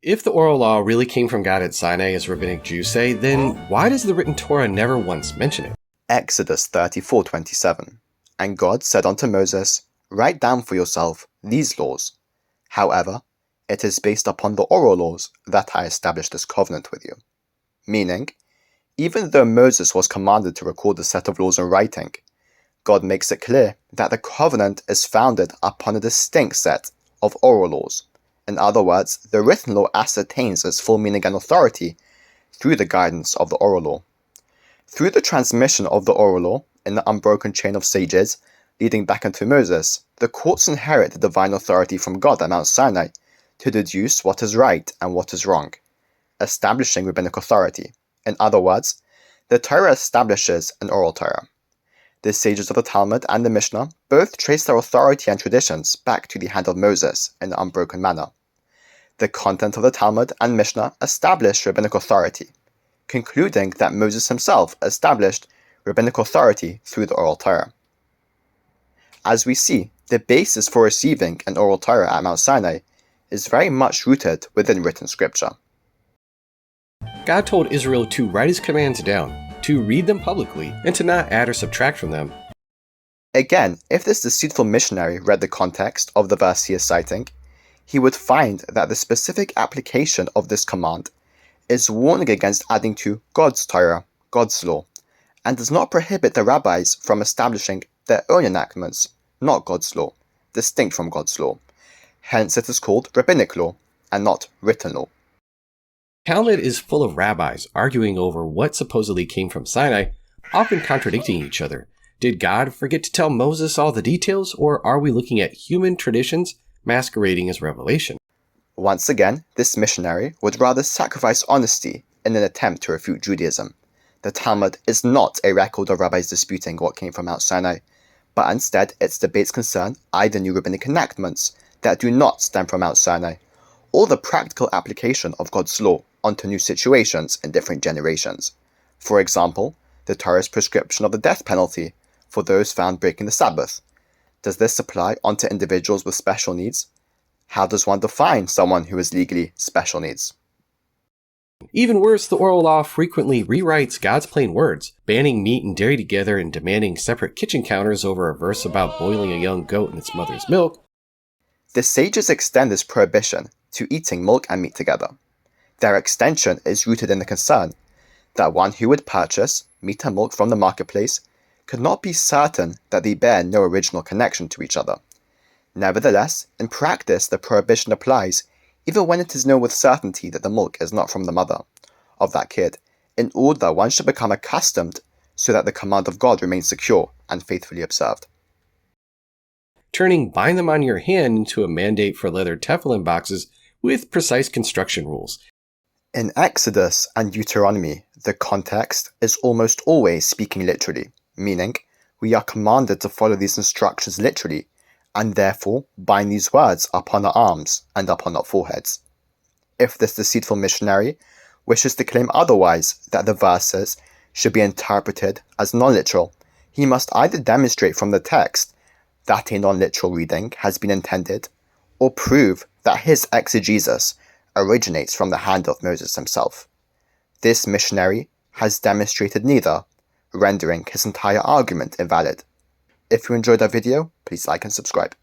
If the oral law really came from God at Sinai, as rabbinic Jews say, then why does the written Torah never once mention it? Exodus 34:27. And God said unto Moses, Write down for yourself these laws. However, it is based upon the oral laws that I established this covenant with you. Meaning, even though Moses was commanded to record the set of laws in writing, God makes it clear that the covenant is founded upon a distinct set of oral laws. In other words, the written law ascertains its full meaning and authority through the guidance of the oral law. Through the transmission of the oral law in the unbroken chain of sages leading back into Moses, the courts inherit the divine authority from God at Mount Sinai to deduce what is right and what is wrong, establishing rabbinic authority. In other words, the Torah establishes an oral Torah. The sages of the Talmud and the Mishnah both trace their authority and traditions back to the hand of Moses in an unbroken manner. The content of the Talmud and Mishnah establish rabbinic authority, concluding that Moses himself established rabbinic authority through the oral Torah. As we see, the basis for receiving an oral Torah at Mount Sinai is very much rooted within written scripture. God told Israel to write his commands down, to read them publicly, and to not add or subtract from them. Again, if this deceitful missionary read the context of the verse he is citing, he would find that the specific application of this command is warning against adding to God's Torah, God's law, and does not prohibit the rabbis from establishing their own enactments, not God's law, distinct from God's law. Hence it is called rabbinic law, and not written law. Talmud is full of rabbis arguing over what supposedly came from Sinai, often contradicting each other. Did God forget to tell Moses all the details, or are we looking at human traditions masquerading as revelation? Once again, this missionary would rather sacrifice honesty in an attempt to refute Judaism. The Talmud is not a record of rabbis disputing what came from Mount Sinai, but instead its debates concern either new rabbinic enactments that do not stem from Mount Sinai, or the practical application of God's law onto new situations in different generations. For example, the Torah's prescription of the death penalty for those found breaking the Sabbath. Does this apply onto individuals with special needs? How does one define someone who has legally special needs? Even worse, the oral law frequently rewrites God's plain words, banning meat and dairy together and demanding separate kitchen counters over a verse about boiling a young goat in its mother's milk. The sages extend this prohibition to eating milk and meat together. Their extension is rooted in the concern that one who would purchase meat and milk from the marketplace could not be certain that they bear no original connection to each other. Nevertheless, in practice, the prohibition applies even when it is known with certainty that the milk is not from the mother of that kid, in order that one should become accustomed so that the command of God remains secure and faithfully observed. Turning bind them on your hand into a mandate for leather Teflon boxes with precise construction rules. In Exodus and Deuteronomy, the context is almost always speaking literally, meaning we are commanded to follow these instructions literally, and therefore bind these words upon our arms and upon our foreheads. If this deceitful missionary wishes to claim otherwise, that the verses should be interpreted as non-literal, he must either demonstrate from the text that a non-literal reading has been intended, or prove that his exegesis originates from the hand of Moses himself. This missionary has demonstrated neither, rendering his entire argument invalid. If you enjoyed our video, please like and subscribe.